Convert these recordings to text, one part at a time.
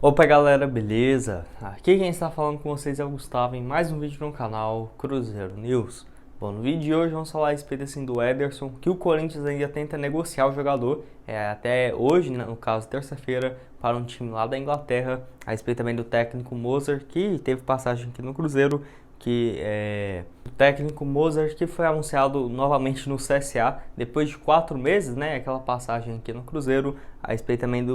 Opa galera, beleza? Aqui quem está falando com vocês é o Gustavo em mais um vídeo no canal Cruzeiro News. Bom, no vídeo de hoje vamos falar a respeito assim, do Ederson, que o Corinthians ainda tenta negociar o jogador, até hoje, no caso terça-feira, para um time lá da Inglaterra, a respeito também do técnico Mozart, que teve passagem aqui no Cruzeiro, o técnico Mozart que foi anunciado novamente no CSA depois de 4 meses, né? Aquela passagem aqui no Cruzeiro, a respeito também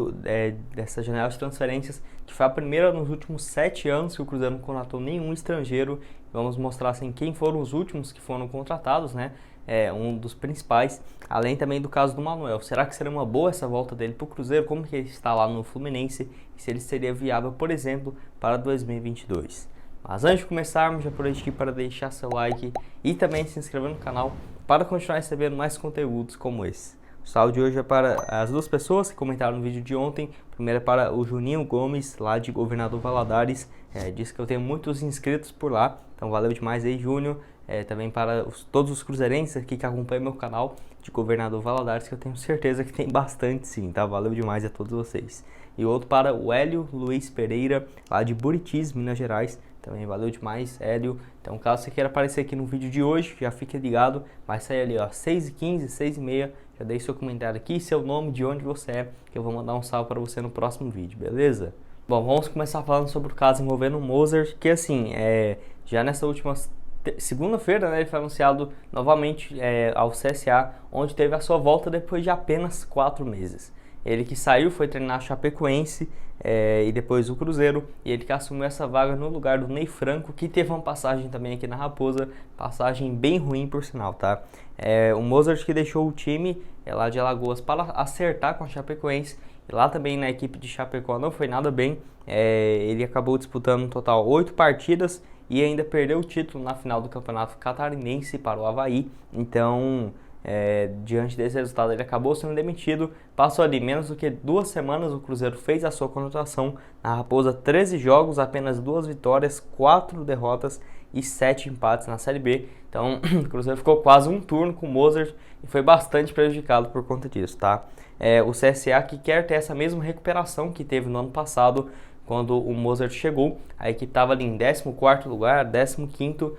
dessa janela de transferências, que foi a primeira nos últimos 7 anos que o Cruzeiro não contratou nenhum estrangeiro. Vamos mostrar assim quem foram os últimos que foram contratados, né? Um dos principais, além também do caso do Manuel. Será que seria uma boa essa volta dele para o Cruzeiro? Como que ele está lá no Fluminense? E se ele seria viável, por exemplo, para 2022? Mas antes de começarmos, já aproveito aqui para deixar seu like e também se inscrever no canal para continuar recebendo mais conteúdos como esse. O salve de hoje é para as duas pessoas que comentaram no vídeo de ontem. Primeiro é para o Juninho Gomes, lá de Governador Valadares. Diz que eu tenho muitos inscritos por lá, então valeu demais aí, Júnior. Também para todos os cruzeirenses aqui que acompanham meu canal de Governador Valadares, que eu tenho certeza que tem bastante sim, tá? Valeu demais a todos vocês. E outro para o Hélio Luiz Pereira, lá de Buritis, Minas Gerais. Também valeu demais, Hélio. Então, caso você queira aparecer aqui no vídeo de hoje, já fique ligado. Vai sair ali, ó, 6h15, 6h30. Já deixe seu comentário aqui, seu nome, de onde você é, que eu vou mandar um salve para você no próximo vídeo, beleza? Bom, vamos começar falando sobre o caso envolvendo o Mozart, que assim, já nessa última segunda-feira, né, ele foi anunciado novamente ao CSA, onde teve a sua volta depois de apenas 4 meses. Ele que saiu, foi treinar a Chapecoense e depois o Cruzeiro, e ele que assumiu essa vaga no lugar do Ney Franco, que teve uma passagem também aqui na Raposa, passagem bem ruim por sinal, tá? O Mozart que deixou o time lá de Alagoas para acertar com a Chapecoense, e lá também na equipe de Chapecó não foi nada bem. Ele acabou disputando no total 8 partidas e ainda perdeu o título na final do Campeonato Catarinense para o Avaí. Então, diante desse resultado, ele acabou sendo demitido. Passou ali menos do que 2 semanas, o Cruzeiro fez a sua contratação. Na Raposa, 13 jogos, apenas 2 vitórias, 4 derrotas e 7 empates na Série B. Então, o Cruzeiro ficou quase um turno com o Mozart e foi bastante prejudicado por conta disso, tá? O CSA que quer ter essa mesma recuperação que teve no ano passado, quando o Mozart chegou. A equipe estava ali em 14º lugar, 15º,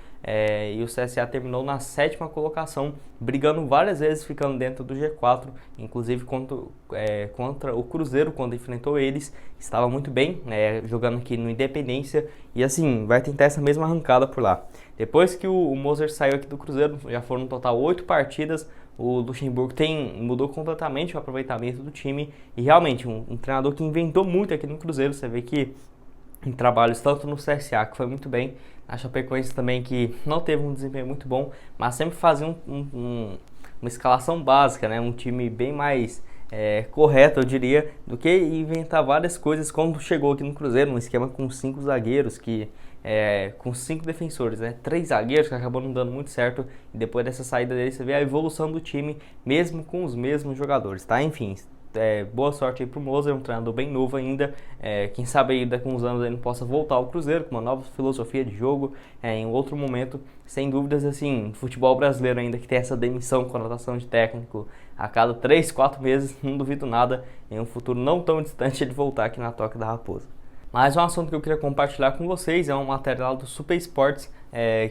e o CSA terminou na 7ª colocação, brigando várias vezes, ficando dentro do G4, inclusive contra o Cruzeiro, quando enfrentou eles, estava muito bem, jogando aqui no Independência, e assim, vai tentar essa mesma arrancada por lá. Depois que o Mozart saiu aqui do Cruzeiro, já foram no total 8 partidas, o Luxemburgo mudou completamente o aproveitamento do time e realmente um treinador que inventou muito aqui no Cruzeiro. Você vê que em trabalhos tanto no CSA, que foi muito bem, na Chapecoense também, que não teve um desempenho muito bom, mas sempre fazia uma escalação básica, né? Um time bem mais correto, eu diria, do que inventar várias coisas quando chegou aqui no Cruzeiro, um esquema com 5 zagueiros, com 5 defensores, né? 3 zagueiros que acabou não dando muito certo, e depois dessa saída dele você vê a evolução do time, mesmo com os mesmos jogadores, tá? Enfim, boa sorte aí pro Mozart, um treinador bem novo ainda, quem sabe aí daqui a uns anos ele não possa voltar ao Cruzeiro com uma nova filosofia de jogo, em outro momento. Sem dúvidas, assim, futebol brasileiro ainda que tem essa demissão, contratação de técnico a cada 3, 4 meses, não duvido nada, em um futuro não tão distante ele voltar aqui na Toca da Raposa. Mas um assunto que eu queria compartilhar com vocês é um material do Super Sports,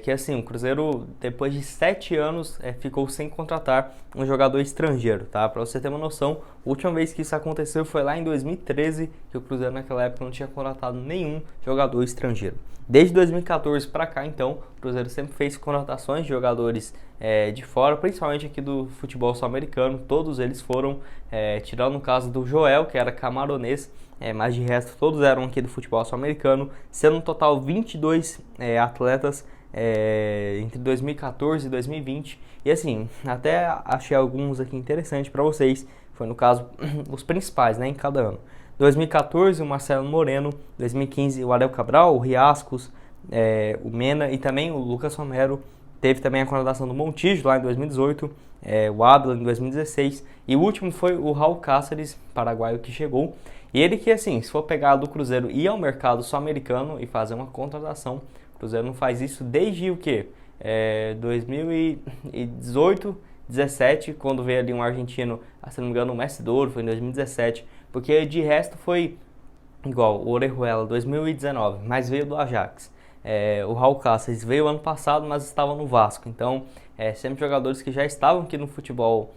que assim, o Cruzeiro depois de 7 anos ficou sem contratar um jogador estrangeiro, tá? Para você ter uma noção, a última vez que isso aconteceu foi lá em 2013, que o Cruzeiro naquela época não tinha contratado nenhum jogador estrangeiro. Desde 2014 para cá, então, o Cruzeiro sempre fez contratações de jogadores de fora, principalmente aqui do futebol sul-americano. Todos eles foram, tirando o caso do Joel, que era camaronês, mas de resto todos eram aqui do futebol sul-americano, sendo no total 22 atletas entre 2014 e 2020. E assim, até achei alguns aqui interessantes para vocês. Foi no caso os principais, né, em cada ano. 2014 o Marcelo Moreno, 2015 o Ariel Cabral, o Riascos, o Mena e também o Lucas Romero. Teve também a contratação do Montijo lá em 2018, o Ábila em 2016, e o último foi o Raul Cáceres, paraguaio, que chegou. E ele que, assim, se for pegar do Cruzeiro e ir ao mercado sul-americano e fazer uma contratação, o Cruzeiro não faz isso desde o quê? 2018, 17, quando veio ali um argentino, se não me engano, o Messi Douro, foi em 2017, porque de resto foi igual o Orejuela 2019, mas veio do Ajax. O Raul Cáceres veio ano passado, mas estava no Vasco. Então, sempre jogadores que já estavam aqui no futebol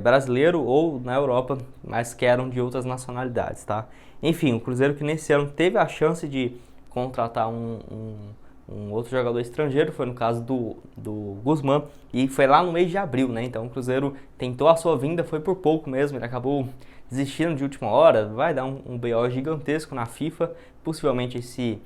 brasileiro ou na Europa, mas que eram de outras nacionalidades, tá? Enfim, o Cruzeiro que nesse ano teve a chance de contratar um outro jogador estrangeiro, foi no caso do Guzmán, e foi lá no mês de abril, né? Então o Cruzeiro tentou a sua vinda, foi por pouco mesmo, ele acabou desistindo de última hora, vai dar um BO gigantesco na FIFA, possivelmente esse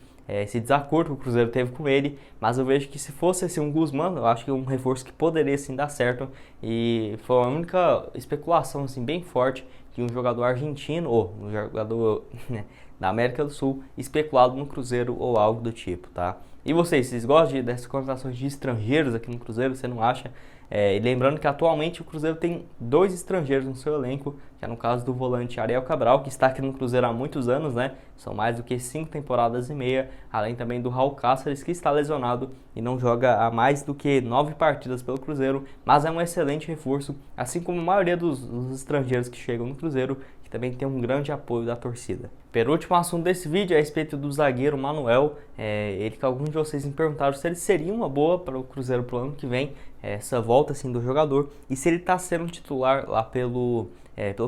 desacordo que o Cruzeiro teve com ele, mas eu vejo que se fosse assim, um Guzmán, eu acho que é um reforço que poderia sim dar certo, e foi a única especulação assim, bem forte de um jogador argentino, ou um jogador né, da América do Sul, especulado no Cruzeiro ou algo do tipo, tá? E vocês gostam dessas contratações de estrangeiros aqui no Cruzeiro, você não acha? E lembrando que atualmente o Cruzeiro tem 2 estrangeiros no seu elenco, que é no caso do volante Ariel Cabral, que está aqui no Cruzeiro há muitos anos, né? São mais do que 5 temporadas e meia, além também do Raul Cáceres, que está lesionado e não joga há mais do que 9 partidas pelo Cruzeiro, mas é um excelente reforço, assim como a maioria dos estrangeiros que chegam no Cruzeiro, que também tem um grande apoio da torcida. Penúltimo assunto desse vídeo é a respeito do zagueiro Manuel, ele que alguns de vocês me perguntaram se ele seria uma boa para o Cruzeiro pro ano que vem, essa volta assim do jogador, e se ele está sendo titular lá pelo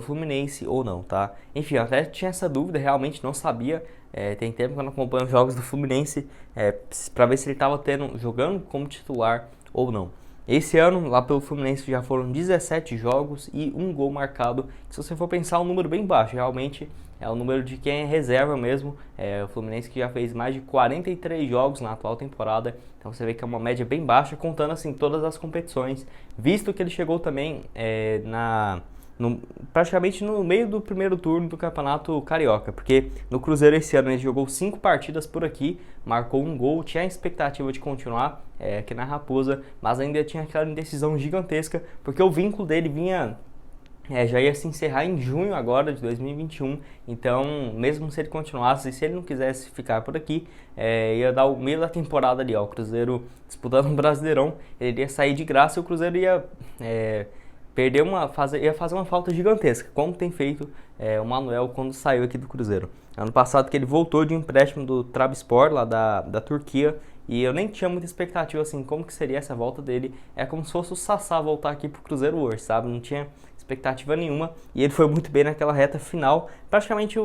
Fluminense ou não, tá? Enfim, eu até tinha essa dúvida, realmente não sabia, tem tempo que eu não acompanho os jogos do Fluminense, para ver se ele estava jogando como titular ou não. Esse ano, lá pelo Fluminense, já foram 17 jogos e 1 gol marcado. Se você for pensar, é um número bem baixo. Realmente é o número de quem é reserva mesmo. O Fluminense que já fez mais de 43 jogos na atual temporada. Então você vê que é uma média bem baixa, contando assim todas as competições. Visto que ele chegou também praticamente no meio do primeiro turno do Campeonato Carioca, porque no Cruzeiro esse ano ele jogou 5 partidas por aqui, marcou 1 gol, tinha a expectativa de continuar aqui na Raposa, mas ainda tinha aquela indecisão gigantesca, porque o vínculo dele já ia se encerrar em junho agora de 2021, então mesmo se ele continuasse, se ele não quisesse ficar por aqui, ia dar o meio da temporada ali, o Cruzeiro disputando um Brasileirão, ele iria sair de graça e o Cruzeiro ia ia fazer uma falta gigantesca, como tem feito o Manuel quando saiu aqui do Cruzeiro. Ano passado que ele voltou de empréstimo do Trabzonspor, lá da Turquia, e eu nem tinha muita expectativa assim, como que seria essa volta dele. É como se fosse o Sassá voltar aqui pro Cruzeiro hoje, sabe? Não tinha expectativa nenhuma, e ele foi muito bem naquela reta final, praticamente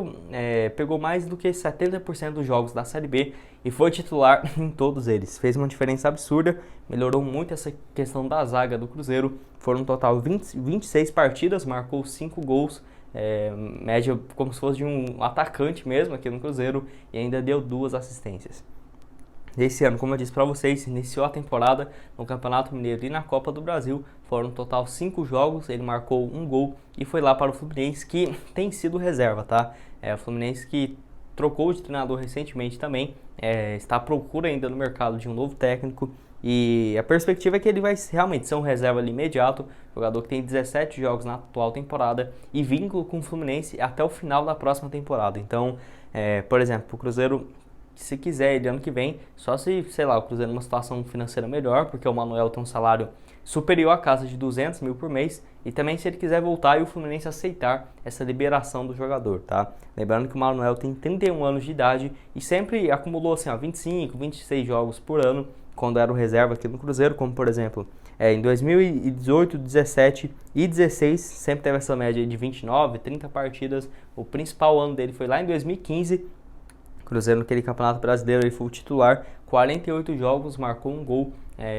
pegou mais do que 70% dos jogos da Série B e foi titular em todos eles, fez uma diferença absurda, melhorou muito essa questão da zaga do Cruzeiro, foram um total 26 partidas, marcou 5 gols, média como se fosse de um atacante mesmo aqui no Cruzeiro, e ainda deu 2 assistências. Esse ano, como eu disse para vocês, iniciou a temporada no Campeonato Mineiro e na Copa do Brasil. Foram no total 5 jogos, ele marcou 1 gol e foi lá para o Fluminense, que tem sido reserva, tá? O Fluminense que trocou de treinador recentemente também, está à procura ainda no mercado de um novo técnico. E a perspectiva é que ele vai realmente ser um reserva ali imediato, jogador que tem 17 jogos na atual temporada e vínculo com o Fluminense até o final da próxima temporada. Então, por exemplo, o Cruzeiro, se quiser ele ano que vem, só se, sei lá, o Cruzeiro numa situação financeira melhor, porque o Manuel tem um salário superior à casa de 200 mil por mês, e também se ele quiser voltar e o Fluminense aceitar essa liberação do jogador, tá? Lembrando que o Manuel tem 31 anos de idade e sempre acumulou assim, 25, 26 jogos por ano, quando era o reserva aqui no Cruzeiro, como por exemplo, em 2018, 17 e 16, sempre teve essa média de 29, 30 partidas. O principal ano dele foi lá em 2015, Cruzeiro naquele Campeonato Brasileiro, ele foi o titular, 48 jogos, marcou 1 gol,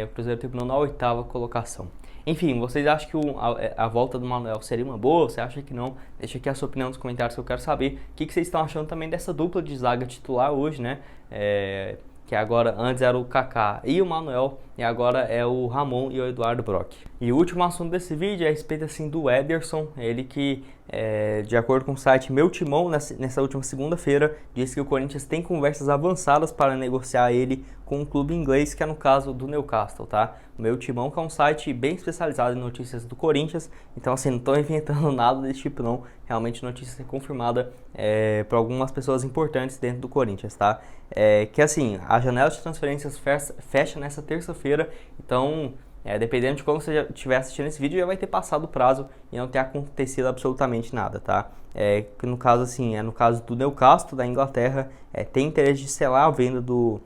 o Cruzeiro terminou na 8ª colocação. Enfim, vocês acham que a volta do Manuel seria uma boa? Você acha que não? Deixa aqui a sua opinião nos comentários que eu quero saber. O que vocês estão achando também dessa dupla de zaga titular hoje, né? Que agora, antes era o Kaká e o Manuel, e agora é o Ramon e o Eduardo Brock. E o último assunto desse vídeo é a respeito assim, do Ederson, ele que, de acordo com o site Meu Timão, nessa última segunda-feira, disse que o Corinthians tem conversas avançadas para negociar ele com um clube inglês, que é no caso do Newcastle, tá? O Meu Timão, que é um site bem especializado em notícias do Corinthians, então assim, não estou inventando nada desse tipo não, realmente notícia confirmada por algumas pessoas importantes dentro do Corinthians, tá? Que assim, a janela de transferências fecha nessa terça-feira, então Dependendo de como você já estiver assistindo esse vídeo, já vai ter passado o prazo e não ter acontecido absolutamente nada, tá? No caso assim, no caso do Newcastle, da Inglaterra, tem interesse de selar a venda do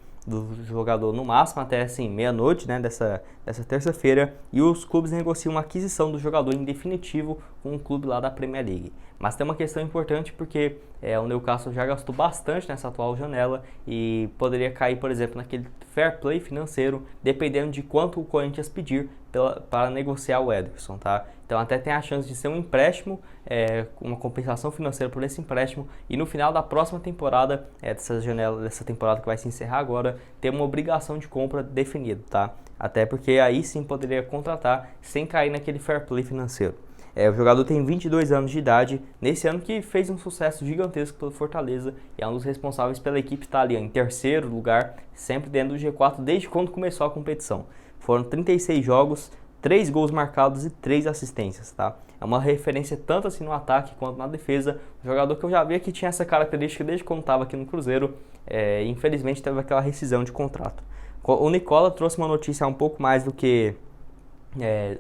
jogador no máximo até assim, meia-noite, né, dessa terça-feira, e os clubes negociam uma aquisição do jogador em definitivo com um clube lá da Premier League. Mas tem uma questão importante porque o Newcastle já gastou bastante nessa atual janela e poderia cair, por exemplo, naquele fair play financeiro, dependendo de quanto o Corinthians pedir para negociar o Ederson, tá? Então até tem a chance de ser um empréstimo, uma compensação financeira por esse empréstimo, e no final da próxima temporada, dessa temporada que vai se encerrar agora, ter uma obrigação de compra definida, tá? Até porque aí sim poderia contratar sem cair naquele fair play financeiro. O jogador tem 22 anos de idade, nesse ano que fez um sucesso gigantesco pelo Fortaleza e é um dos responsáveis pela equipe estar ali em terceiro lugar, sempre dentro do G4 desde quando começou a competição. Foram 36 jogos, 3 gols marcados e 3 assistências, tá? É uma referência tanto assim no ataque quanto na defesa. Um jogador que eu já via que tinha essa característica desde quando estava aqui no Cruzeiro, infelizmente teve aquela rescisão de contrato. O Nicola trouxe uma notícia há um pouco mais do que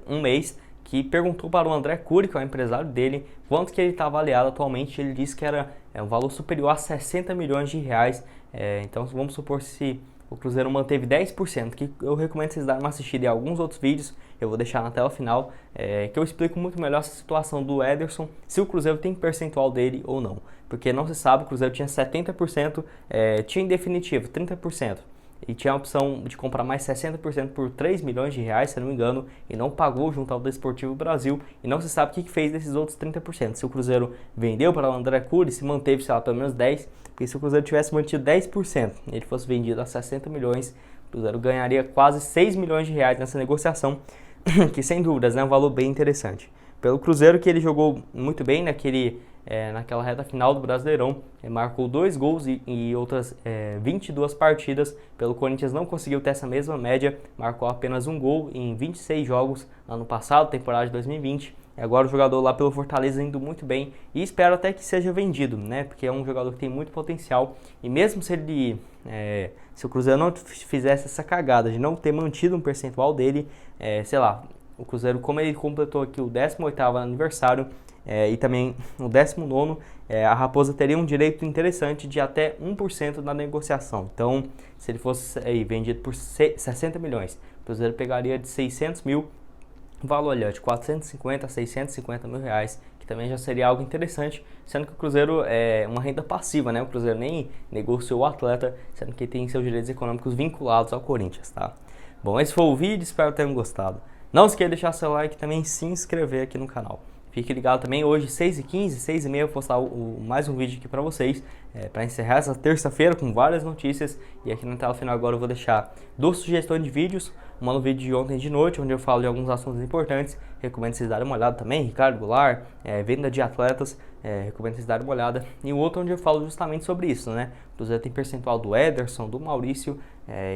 um mês, que perguntou para o André Cury, que é o empresário dele, quanto que ele está avaliado atualmente. Ele disse que era um valor superior a 60 milhões de reais. Então vamos supor se o Cruzeiro manteve 10%, que eu recomendo vocês darem uma assistida em alguns outros vídeos, eu vou deixar na tela final, que eu explico muito melhor essa situação do Ederson, se o Cruzeiro tem percentual dele ou não. Porque não se sabe, o Cruzeiro tinha 70%, tinha em definitivo 30%. E tinha a opção de comprar mais 60% por 3 milhões de reais, se não me engano, e não pagou junto ao Desportivo Brasil, e não se sabe o que fez desses outros 30%. Se o Cruzeiro vendeu para o André Cury, se manteve, sei lá, pelo menos 10%, porque se o Cruzeiro tivesse mantido 10% e ele fosse vendido a 60 milhões, o Cruzeiro ganharia quase 6 milhões de reais nessa negociação, que sem dúvidas é um valor bem interessante. Pelo Cruzeiro, que ele jogou muito bem naquela reta final do Brasileirão, marcou 2 gols e outras 22 partidas. Pelo Corinthians não conseguiu ter essa mesma média, marcou apenas 1 gol em 26 jogos ano passado, temporada de 2020. Agora o jogador lá pelo Fortaleza indo muito bem e espero até que seja vendido, né? Porque é um jogador que tem muito potencial e mesmo se o Cruzeiro não fizesse essa cagada de não ter mantido um percentual dele, sei lá, o Cruzeiro, como ele completou aqui o 18º aniversário e também o 19º, a Raposa teria um direito interessante de até 1% na negociação. Então, se ele fosse vendido por 60 milhões, o Cruzeiro pegaria de 600 mil, valor ali, de 450 a 650 mil reais, que também já seria algo interessante, sendo que o Cruzeiro é uma renda passiva, né? O Cruzeiro nem negociou o atleta, sendo que tem seus direitos econômicos vinculados ao Corinthians, tá? Bom, esse foi o vídeo, espero que tenham gostado. Não esqueça de deixar seu like e também se inscrever aqui no canal. Fique ligado também, hoje 6h15, 6h30 eu vou postar mais um vídeo aqui para vocês, para encerrar essa terça-feira com várias notícias. E aqui na tela final agora eu vou deixar 2 sugestões de vídeos, uma no vídeo de ontem de noite, onde eu falo de alguns assuntos importantes, recomendo vocês darem uma olhada também, Ricardo Goulart, venda de atletas, recomendo vocês darem uma olhada, e o outro onde eu falo justamente sobre isso, né? O Cruzeiro tem percentual do Ederson, do Maurício,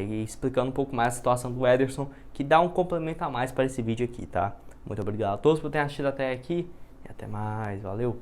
e explicando um pouco mais a situação do Ederson, que dá um complemento a mais para esse vídeo aqui, tá? Muito obrigado a todos por terem assistido até aqui e até mais, valeu!